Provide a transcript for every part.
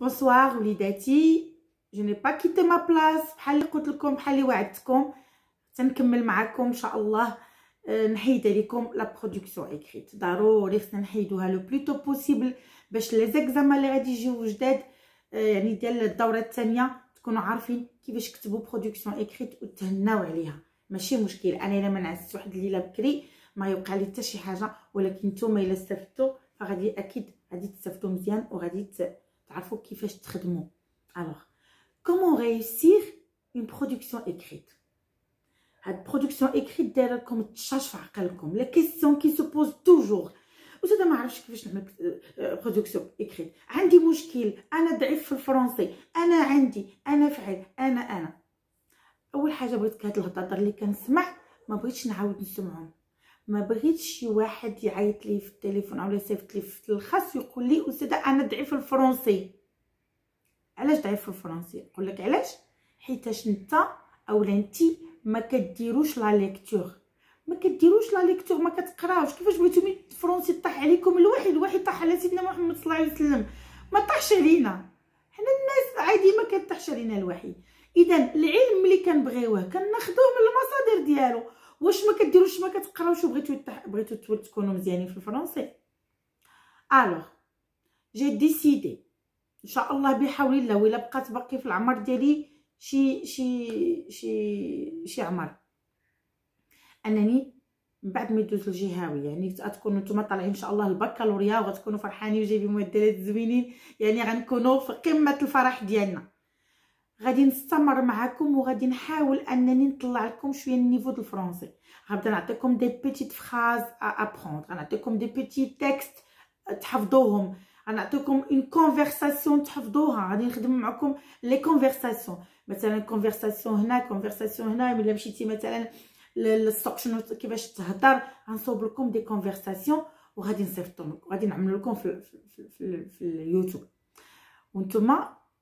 بونسوار وليداتي. جو ني با كيتي ما بلاص، بحال اللي قلت لكم، بحال اللي وعدتكم تنكمل معكم ان شاء الله. نحيد عليكم لا برودكسيون ايكريت، ضروري خصنا نحيدوها لو بلوتو بوسيبل باش لي زيكزامان اللي غادي يجيو جداد يعني ديال الدوره الثانيه تكونوا عارفين كيفاش كتبوا برودكسيون ايكريت وتهناو عليها. ماشي مشكل انا الا ما نعست واحد الليله بكري ما يوقع لي حتى شي حاجه، ولكن نتوما الا استفدتوا فغادي اكيد غادي تستافدوا مزيان وغادي تعرفوا كيفاش تخدموا. الوغ كومون ريوسير اون برودكسيون ايكريت. هاد برودكسيون ايكريت دايره لكم التشاش في عقلكم. لا كيسيون كي سو بوز توجور، واش ما عرفتش كيفاش نعمل برودكسيون ايكريت، عندي مشكل، انا ضعيف في الفرنسي، انا فعل انا اول حاجه بغيت هاد الهضره اللي كنسمع ما بغيتش نعاود نسمعهم. ما بغيتش شي واحد يعيط لي في التليفون اولا يصيفط لي في الخاص يقول لي استاذه انا ضعيف في الفرنسي. علاش ضعيف في الفرنسي؟ نقول لك علاش، حيتاش انت اولا انتي ما كديروش لا ليكتور، ما كتقراوش. كيفاش بغيتو من الفرنسي طاح عليكم الوحي طاح على سيدنا محمد صلى الله عليه وسلم، ما طاحش علينا حنا الناس عادي، ما كطاحش علينا الوحي. اذا العلم اللي كنبغيوه كناخذوه من المصادر ديالو. واش ما كديروش ما كتقراوش وبغيتو تكونوا مزيانين في الفرنسي؟ الوغ جي ديسيدي ان شاء الله بحول الله، ولا بقات باقي في العمر ديالي شي عمر، انني من بعد ما يدوز الجهوي يعني غتكونوا نتوما طالعين ان شاء الله البكالوريا وغتكونوا فرحانين وجايبين معدلات زوينين، يعني غنكونوا في قمه الفرح ديالنا. غادي نستمر معكم وغادي نحاول انني نطلع لكم شويه النيفو ديال الفرنسي. غنبدا نعطيكم دي بيتيت فراز ابروندر، غنعطيكم دي بيتيت تكست تحفظوهم، غنعطيكم اون كونفرساسيون تحفظوها. غادي نخدم معكم لي كونفرساسيون، مثلا كونفرساسيون هنا كونفرساسيون هنا. ملي مشيتي مثلا للسوق شنو كيفاش تهضر، غنصوب لكم دي كونفرساسيون وغادي نصيفطهم لكم، غادي نعمل لكم في اليوتيوب، وانتم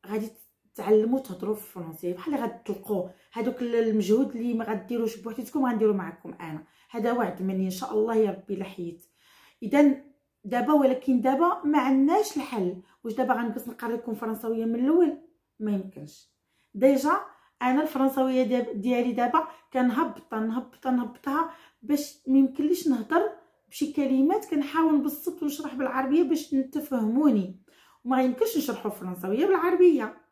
غادي تعلموا تهضروا في الفرنسيه بحال اللي غتطلقوا. هذوك المجهود اللي ما غديروش بوحدكم غنديروا معكم انا، هذا وعد مني ان شاء الله يا ربي لحيت. اذا دابا ولكن دابا ما عندناش الحل. واش دابا غنجلس نقرا لكم فرنساويه من الاول؟ ما يمكنش. ديجا انا الفرنساويه ديالي دابا كنهبطها باش ما يمكنليش نهضر بشي كلمات، كنحاول نبسط ونشرح بالعربيه باش تفهموني، وما يمكنش نشرحوا الفرنساويه بالعربيه.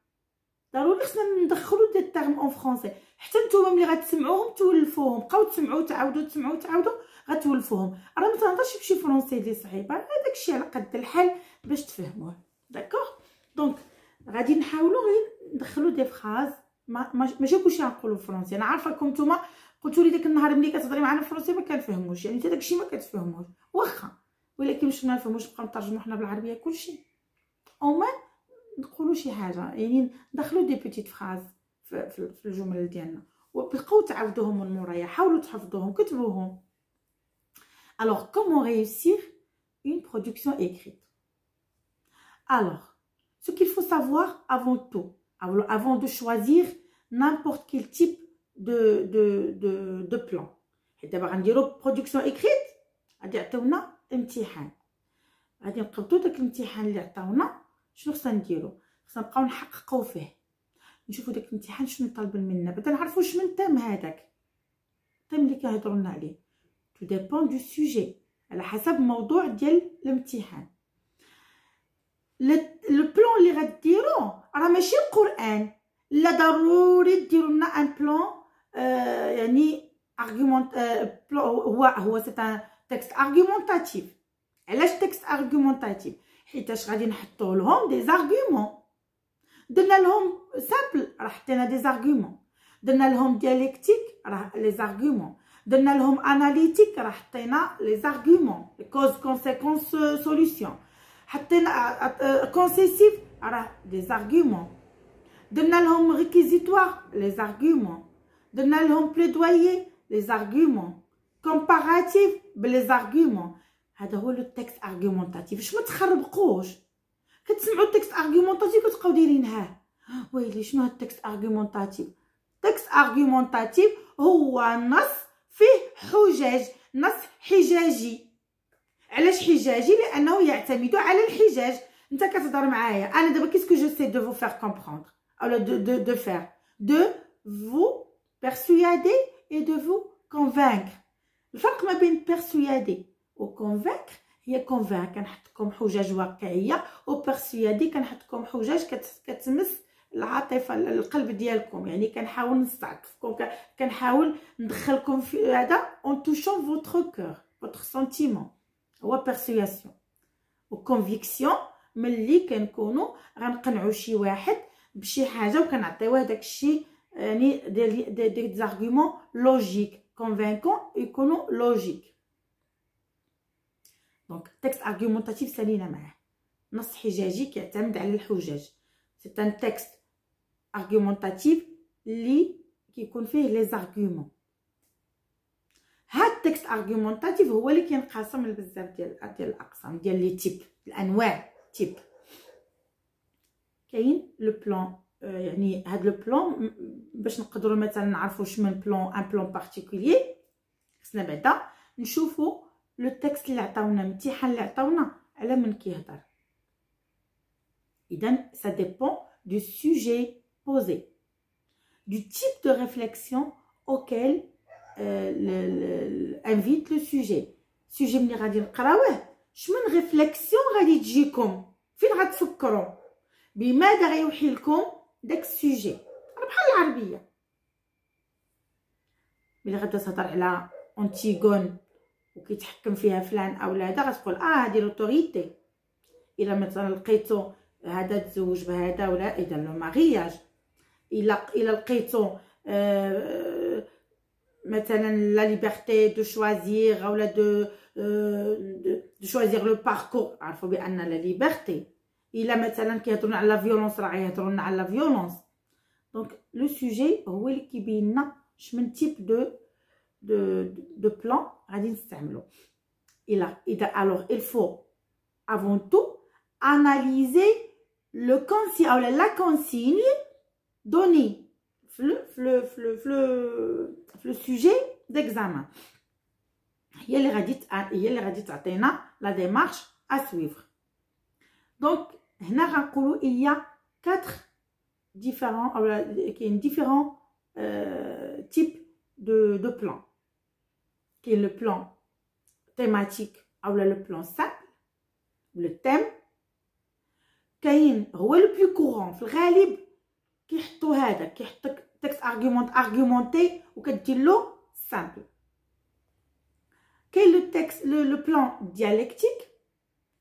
ضروري خصنا ندخلوا دي تيرم اون فرونسي. حتى نتوما ملي غتسمعوهم تولفوهم، بقاو تسمعوا تعاودوا غتولفوهم. راه ما تهضرش بشي فرونسي اللي صعيبه، هذاك الشيء على قد الحال باش تفهموه. داكوغ دونك غادي نحاولوا غير ندخلوا دي فراز ماشي كلشي غنقولوا فرونسي. انا عارفاكم نتوما قلتوا لي داك النهار ملي كتهضري معنا فرونسي ما كنفهموش، يعني حتى داكشي ما كتفهموش واخا، ولكن واش ما نفهموش نبقاو نترجموا حنا بالعربيه كلشي او ما نقولوا شي حاجه، يعني ندخلوا دي بيتيت فراز في الجمل ديالنا وبقاو تعاودوهم من مورايا، حاولوا تحفظوهم كتبوهم. Alors comment réussir une production écrite? Alors ce qu'il faut savoir avant tout, avant de choisir n'importe quel type de plan. دابا غنديروا برودكسيون ايكريت، غادي يعطيونا امتحان، غادي نقبطوا داك الامتحان اللي عطاونا. شنو خصنا نديرو؟ خصنا نبقاو نحققوا فيه، نشوفوا داك الامتحان شنو طالب منا، بعدا نعرفوا واش من تم هذاك التم اللي كيهضروا لنا عليه. تو ديبون دو سوجي، على حسب الموضوع ديال الامتحان. لو بلان اللي غديروه راه ماشي القران، لا ضروري ديروا لنا ان بلان يعني ارغيومونت هو سي ان تكست ارغيومونتاتيف. علاش تكست ارغيومونتاتيف؟ حيتاش غادي نحطوا لهم دي زارغيومون. درنا لهم سامبل راه حطينا دي زارغيومون، درنا لهم دياليكتيك راه لي زارغيومون، درنا لهم اناليتيك راه حطينا لي زارغيومون، كوز كونسيكونس سوليوشن، حطينا كونسيسيف راه دي زارغيومون، درنا لهم ريكيزيتوار لي زارغيومون، درنا لهم بليدويي لي زارغيومون، كومباراتيف بلي زارغيومون. هذا هو لو تكست ارغيومونتاتيف. باش ما تخربقوش كتسمعوا التكست ارغيومونتاتيف كتبقاو دايرين ها ويلي شنو هاد التكست ارغيومونتاتيف؟ التكست ارغيومونتاتيف هو نص فيه حجج، نص حجاجي. علاش حجاجي؟ لانه يعتمد على الحجاج. انت كتهضر معايا انا دابا كيسكو جو سي دو فو فير كومبروندر اولا دو فير دو فو persuader et de vous convaincre. الفرق ما بين persuader و convaincre هي convaincre كنحطكم حجج واقعيه، و persuader كنحطكم حجج كتمس العاطفه القلب ديالكم، يعني كنحاول نستعطفكم، كنحاول ندخلكم في هذا en touchant votre cœur votre sentiment هو persuasion. و conviction ملي كنكونوا غنقنعوا شي واحد بشي حاجه وكنعطيوه داك الشيء يعني des arguments logiques convaincants يكونوا logiques. دونك تكست argumentatif سالينا معاه نص حجاجي كيعتمد على الحجج. سي ان تكست argumentatif اللي كيكون فيه لي زارغومون. هاد التكست argumentatif هو اللي كينقسم لبزاف ديال الاقسام ديال لي تيب الانواع تيب. كاين لو بلان يعني هاد لو بلان باش نقدروا مثلا نعرفوا شمن بلان ان بلان بارتيكولير خصنا بعدا نشوفوا لو تكست اللي عطاونا الامتحان اللي عطاونا على من كيهضر. اذا ça dépend du sujet posé du type de réflexion auquel invite le sujet. sujet ملي غادي نقراوه شمن ريفليكسيون غادي تجيكم، فين غتفكروا، بماذا غيوحي لكم داك السوجي. بحال العربيه ملي غادا تهضر على اونتيغون وكيتحكم فيها فلان او لا هذا غتقول هادي لوتوريتي. الا مثلا لقيتو هذا تزوج بهذا ولا اذا لو مارياج. الا لقيتو مثلا لا ليبرتي دو شوازير اولا دو شوازير لو باركور عرفوا بان لا ليبرتي. الا مثلا كيهضروا على لا فيولونس راه غيهضروا لنا على لا فيولونس. دونك لو سوجي هو اللي كيبين لنا شمن تيب دو بلان غادي نستعملو. اذا alors il faut avant tout analyser le consigne ou la consigne donnée le sujet d'examen. هي اللي غادي تعطينا la démarche à suivre. Donc هنا غنقولوا il y a 4 différents différents types de plans. Qui est le plan thématique ou le plan simple, le thème. كاين هو le plus courant في الغالب كيحطوا هذا كيحطك تكست argumenté وكدير له simple. كاين لو تكست لو بلان ديالكتيك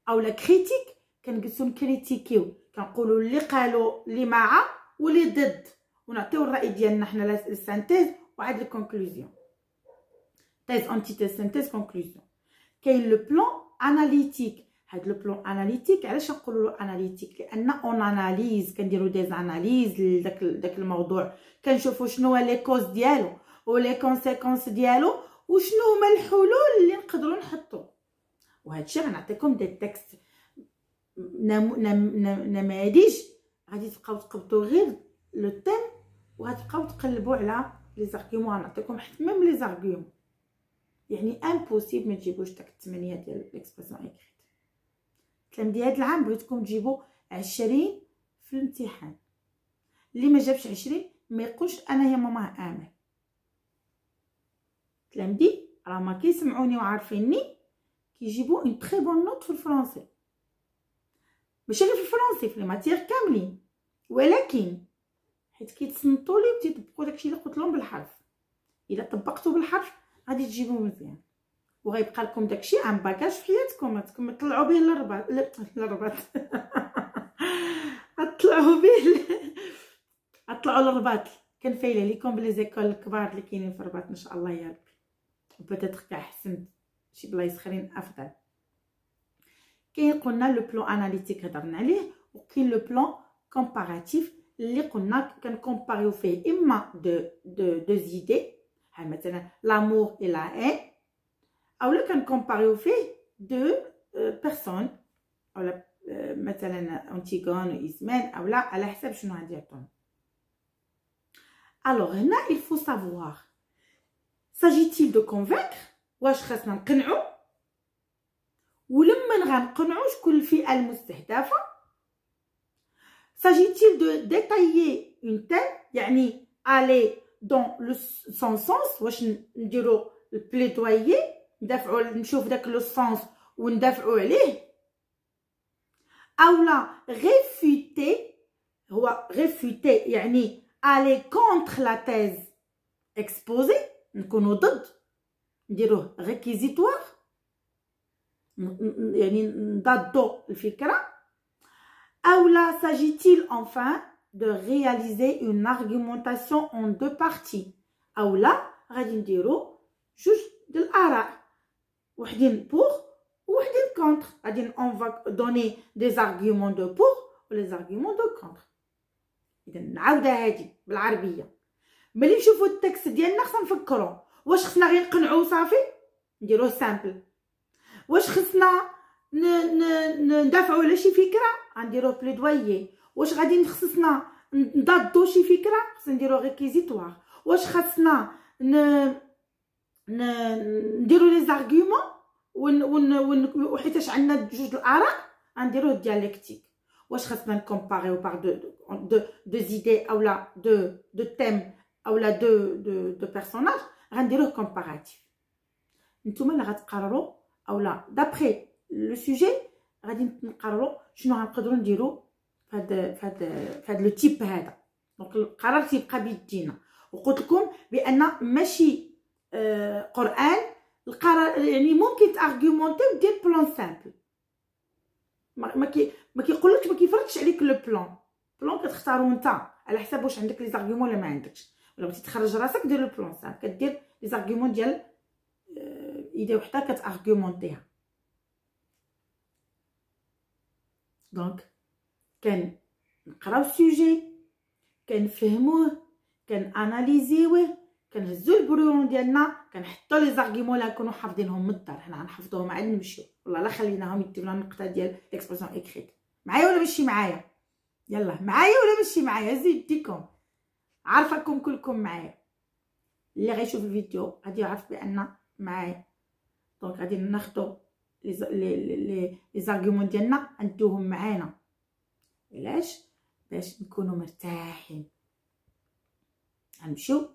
او لا كريتيك كنجلسو نكريتيكيو كنقولوا اللي قالوا اللي مع واللي ضد ونعطيو الراي ديالنا حنا للسانتيز وعاد الكونكلوزيون. تيز انتيتيز سانتيز كونكلوزيون. كاين لو بلان اناليتيك. هاد لو بلان اناليتيك علاش نقولوا له اناليتيك؟ لان اون اناليز كنديروا دي اناليز لداك الموضوع كنشوفوا شنو هو لي كوز ديالو ولي كونسيكونس ديالو وشنو هما الحلول اللي نقدروا نحطوا. وهادشي غنعطيكم دي تكست نماذج غادي تبقاو تقبطوا غير لو تيم وغتبقاو تقلبوا على لي زارغيومون. غنعطيكم حتى ميم لي زارغيومون يعني امبوسيبل ما تجيبوش داك 8 ديال ليكسبرسيون ايكريت. التلاميذ هاد العام بغيتكم تجيبوا 20 في الامتحان. اللي ما جابش 20 ما يقولش انا يا ماما امل. تلاميذي راه ما كيسمعوني وعارفيني كيجيبوا اون تري بون نوت في الفرنسي، ماشي غير في الفرنسي في لي ماتير كاملين، ولكن حيت كيتصنتوا لي وتيطبقوا داكشي اللي قلت لهم بالحرف. الا طبقتوا بالحرف غادي تجيبوا مزيان وغيبقى لكم داكشي ان باكاج في حياتكم تطلعوا به للرباط طلعوا للرباط. كنفايله لكم بلي زيكول الكبار اللي كاينين في الرباط ان شاء الله يا ربي، وبدات كاحسن شي بلايص اخرين افضل. كاين قلنا لو بلان اناليتيك هضرنا عليه، وكاين لو بلان كومباراتيف اللي قلنا كنكومباريو فيه اما دو زيدي مثلا لامور اي لا ان، اولا كنكومباريو فيه دو بيرسون اولا مثلا انتيغون واسمان اولا على حسب شنو غادي يعطونا. الوغ هنا il faut savoir s'agit-il de convaincre واش خاصنا نقنعو، ولما غنقنعو شكون الفئه المستهدفه، s'agit-il de détailler une thème يعني aller dans son sens واش نديرو البليدويي ندافعوا نشوف داك لو سونس وندافعوا عليه او لا réfuter هو réfuter يعني aller contre la thèse exposée نكونوا ضد نديروه réquisitoire يعني نضادو الفكره ou là s'agit-il enfin de réaliser une argumentation en deux parties ou là غادي نديرو جوج د الاراء وحدين pour وحدين contre غادي on va donner des arguments de pour و les arguments de contre اذا نعاودها هذه بالعربيه ملي نشوفوا التكست ديالنا خصنا نفكروا واش خصنا غير نقنعوا صافي نديروه سامبل واش خصنا ندافعوا على شي فكره غنديروه بليدويي واش غادي نخصصنا نضادو شي فكره خصنا نديرو ريكيزيتوار واش خاصنا نديرو لي زارغومون وحيتاش عندنا جوج الاراء غنديروه ديالكتيك واش خاصنا نكومباريو بار دو زيدي اولا دو تيم اولا دو بيرسوناج غنديروه كومباراتيف نتوما اللي غتقرروا اولا دابري لو سوجي غادي نقرروا شنو غنقدروا نديروا فهاد لو تيب هذا دونك القرار تيبقى بيدينا وقلت لكم بان ماشي قران القرار يعني ممكن تارغومونتي ودير بلان سامبل ما كيقولكش ما كيفرضش عليك لو بلان كتختارو انت على حساب واش عندك لي زارغومون ولا ما عندكش ولا بغيتي تخرج راسك دير لو بلان سامبل كدير لي زارغومون ديال ايدي وحده كتارغومونتيها دونك كنقراو السوجي كنفهموه كناناليزيوه كنهزو البريون ديالنا كنحطو لي زارغومون اللي نكونوا حافظينهم من الدار حنا غنحفظوهم عاد نمشيو والله لا خليناهم يديو لنا النقطه ديال اكسبرسيون اكريت معايا ولا ماشي معايا يلا معايا ولا ماشي معايا هزوا يديكم عارفاكم كلكم معايا اللي غيشوف الفيديو غادي يعرف بان معايا دونك غادي ناخذوا لي زارغومون ديالنا ندوهم معانا علاش باش نكونوا مرتاحين غنمشيو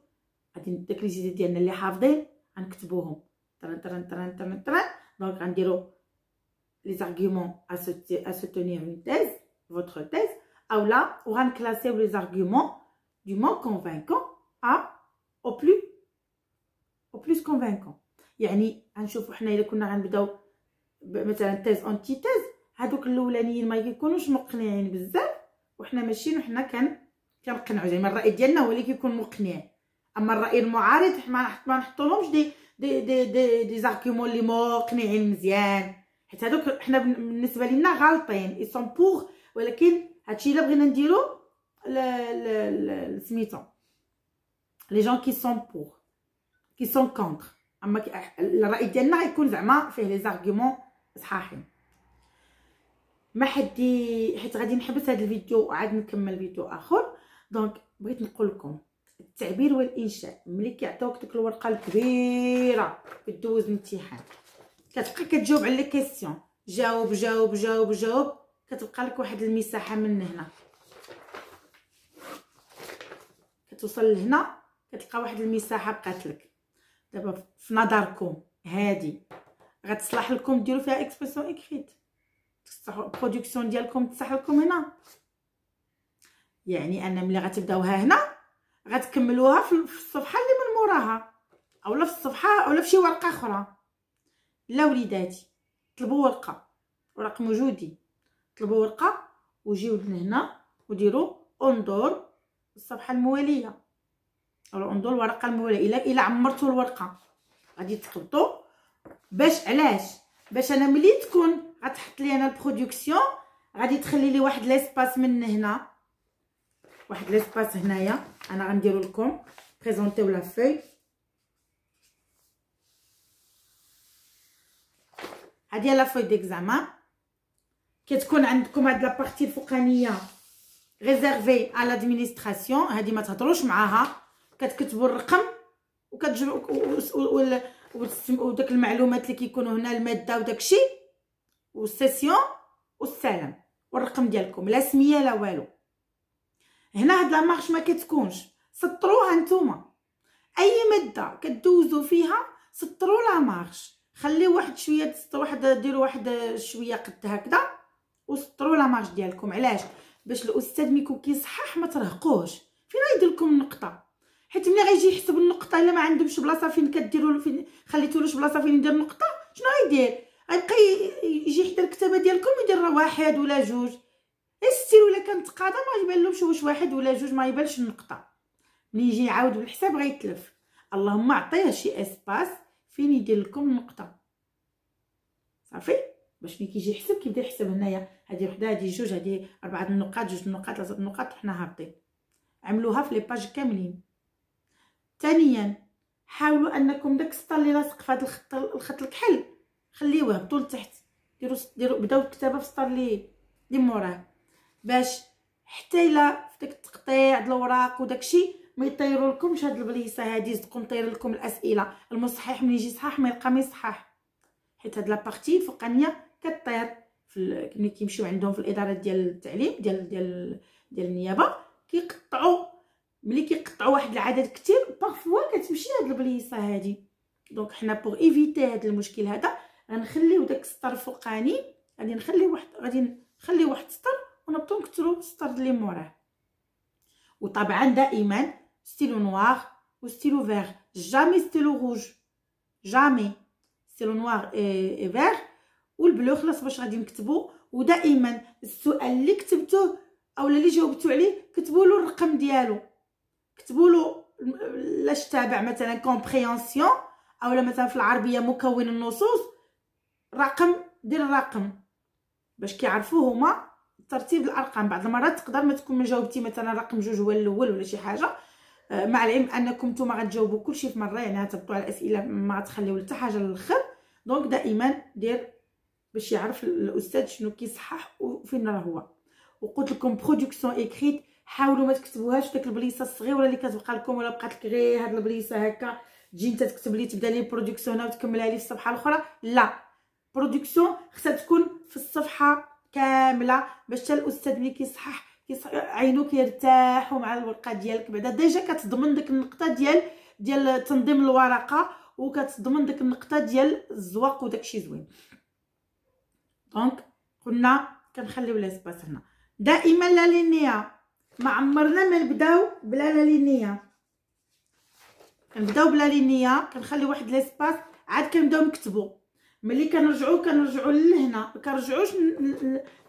غادي داك لي زيد ديالنا اللي حافظين غنكتبوهم تران تران تران تران تران دونك غنديرو لي زارغومون à soutenir une thèse votre thèse ou là on va classer les arguments du moins convaincant au plus convaincant يعني غنشوفوا حنا الا كنا غنبداو مثلا تيز اونتي تيز هادوك الاولانيين ما كيكونوش مقنعين بزاف وحنا ماشيين وحنا كنقنعوا زعما الراي ديالنا هو اللي كيكون مقنع اما الراي المعارض ما نحطولهمش دي زارغومون اللي مقنعين مزيان حيت هادوك حنا بالنسبه لينا غالطين اي سون بوغ ولكن هادشي الا بغينا نديرو سميتو لي جون كي سون بوغ كي سون كونتر اما الراي ديالنا غيكون زعما فيه لي زارغومون صحاحين ما حدي حيت غادي نحبس هذا الفيديو وعاد نكمل فيديو اخر دونك بغيت نقول لكم التعبير والانشاء ملي كيعطيوك ديك الورقه الكبيره كدوز الامتحان كتبقى كتجاوب على لي كيسيون جاوب جاوب جاوب جاوب كتبقى لك واحد المساحه من هنا كتوصل لهنا كتلقى واحد المساحه بقات لك دابا في نظركم هادي غتصلح لكم ديروا فيها اكسبرسيون اكريت البرودكسيون ديالكم تصح لكم هنا يعني ان ملي غتبداوها هنا غتكملوها في الصفحه اللي من موراها اولا في الصفحه اولا في شي ورقه اخرى لا وليداتي طلبوا ورق موجودين طلبوا ورقه وجيو لهنا وديروا انظر الصفحه المواليه او انظر الورقه المواليه الا عمرتوا الورقه غادي تخلطوا باش علاش باش انا ملي تكون غتحط لي انا البرودكسيون غادي تخلي لي واحد ليسباس من هنا واحد ليسباس هنايا انا غنديرو لكم بريزونطيو لا فوي هادي لا فوي ديكزامان كتكون عندكم هاد لا بارتي الفوقانيه ريزيرفي على لادمينستراسيون هادي ما تهضروش معاها كتكتبوا الرقم وكتجبروا وداك المعلومات اللي كيكونوا هنا الماده وداكشي والسيسيون والسلام والرقم ديالكم لا سميه لا والو هنا هاد لا مارش ما كتكونش، سطروها نتوما. اي ماده كدوزو فيها سطروا لا مارش، خليو واحد شويه ديروا واحد شويه قد هكذا وسطروا لا مارش ديالكم. علاش؟ باش الاستاذ ملي يكون كيصحح ما ترهقوش. فين غيدير لكم النقطه؟ حيت ملي غيجي يحسب النقطه الا ما عندهمش بلاصه فين كديروا فين خليتولوش بلاصه فين يدير النقطه، شنو غيدير؟ غيبقى يجي حدا الكتابه ديالكم يدير واحد ولا جوج. الستيل ولا كانت قاده ما يبانلهمش واش واحد ولا جوج، ما يبانش النقطه. ملي يجي يعاود بالحساب غيتلف. اللهم عطيه شي اسباس فين يدير لكم النقطه صافي. باش ملي كيجي يحسب كيبدا يحسب هنايا هذه وحده هذه جوج هذه 4 النقاط 2 النقاط 3 النقاط وحنا هابطين. عملوها في لي باج كاملين. ثانيا حاولوا انكم داك السطر اللي لاصق في هذا الخط الكحل خليوه هبطوا لتحت. ديروا بداو الكتابه في السطر اللي موراه، باش حتى الا في داك التقطيع د الوراق وداكشي ما يطيروا لكمش هاد البليصه هادي. تقوم طير لكم الاسئله. المصحح ملي يجي يصحح ما يلقى ما يصحح، حيت هاد لابارتي الفوقانيه كطير في ملي كيمشيو عندهم في الاداره ديال التعليم ديال النيابه كيقطعوا. ملي كيقطعوا واحد العدد كتير بارفوا كتمشي هاد البليصه هادي. دونك حنا بوغ ايفيتي هاد المشكل هذا غنخليو داك السطر الفوقاني غادي نخليو واحد السطر ونبطو نكترو السطر اللي موراه. وطبعا دائما ستيلو نوار وستيلو فيغ، جامي ستيلو روج، جامي ستيلو نوار اي فيغ والبلو خلاص باش غادي نكتبو. ودائما السؤال اللي كتبتوه او اللي جاوبتوا عليه كتبوا له الرقم ديالو، كتبوا له لاش تابع مثلا كومبريهنسيون او مثلا في العربيه مكون النصوص رقم، دير الرقم باش كيعرفوا هما ترتيب الارقام. بعض المرات تقدر ما تكون جاوبتي مثلا رقم 2 هو الاول ولا شي حاجه، مع العلم انكم نتوما غتجاوبوا كلشي في مره، يعني غتبطوا على الاسئله ما غتخليو حتى حاجه للاخر. دونك دائما دير باش يعرف الاستاذ شنو كيصحح وفين راه هو. وقلت لكم برودكسيون ايكريت حاولوا ما تكتبوهاش داك البليصه الصغيره اللي كتبقى لكم، ولا بقات لك غير هاد البليصه هكا تجي انت تكتب لي تبدا لي برودكسيون وتكملها لي في الصفحه الاخرى. لا، برودكسيون خصها تكون في الصفحه كامله باش حتى الاستاذ ملي كيصحح عينو كيرتاحوا مع الورقه ديالك. بعدا ديجا كتضمن ديك النقطه ديال تنظيم الورقه، وكتضمن ديك النقطه ديال الزواق وداكشي زوين. دونك قلنا كنخليو لاسباس هنا. دائما لا لينيا، ما عمرنا ما نبداو بلا لا لينيا، كنبداو بلا لينيا كنخليو واحد لاسباس عاد كنبداو نكتبو. ملي كنرجعوا لهنا ما كنرجعوش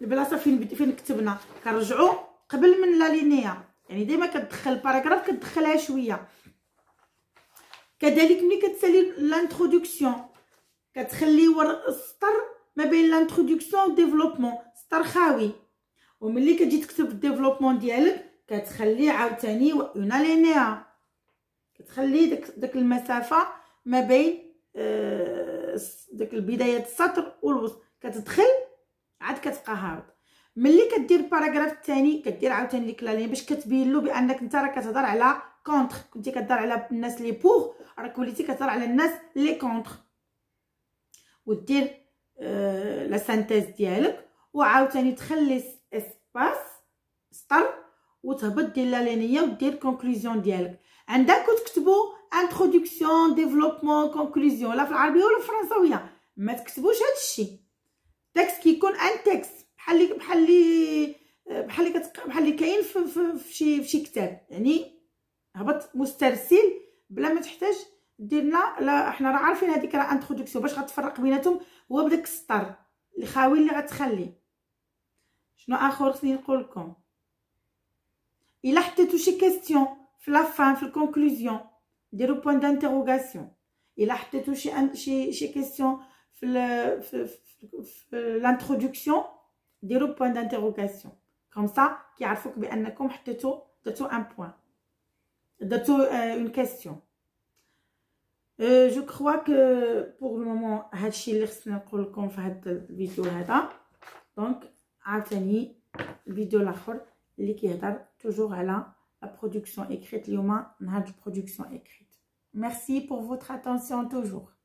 البلاصه فين كتبنا، كنرجعوا قبل من لا لينيا. يعني ديما كتدخل الباراغراف كتدخلها شويه. كذلك ملي كتسالي لانتروداكسيون كتخلي السطر ما بين لانتروداكسيون و ديفلوبمون سطر خاوي، وملي كتجي تكتب الديفلوبمون ديالك كتخلي عاوتاني اون لينيا، كتخلي داك المسافه ما بين داك البدايه السطر والوسط، كتدخل عاد كتبقى هابط. ملي كدير الباراغراف الثاني كدير عاوتاني ديك لا لين باش كتبين له بانك انت راه كتهضر على كونتر. كنتي كتهضر على الناس لي بوغ، راك وليتي كتهضر على الناس لي كونتر. ودير لا سانتيز ديالك وعاوتاني تخلي اسباس سطر وتهبط دير لا لينيه ودير كونكلوزيون ديالك. عندك تكتبوا انتروداكسيون ديفلوبمون كونكلوزيون لا في العربيه ولا في الفرنساويه، ما تكتبوش هذا الشيء. تكست كيكون ان تكست بحال اللي كاين في شي كتاب، يعني هبط مسترسل بلا ما تحتاج دير لا احنا راه عارفين هذيك راه انتروداكسيون باش غتفرق بيناتهم هو بداك السطر الخاوي اللي غتخلي. شنو اخر خصني نقول لكم؟ الا حطيتو شي كيستيون في لا فان في الكونكلوزيون ديروا بوين دانتيروغاسيون. الا حطيتو شي كيستيون في لانتروداكسيون ديروا بوين دانتيروغاسيون. كوم سا كيعرفوك بانكم درتو ان بوين، درتو اون كيستيون. جو كخوا كو بوغ لو مومون هادشي اللي خصني نقول لكم في هذا الفيديو هذا. دونك عاوتاني الفيديو الاخر اللي كيهضر توجور على لا برودكسيون écrite. اليوم نهار دو برودكسيون écrite. Merci pour votre attention toujours.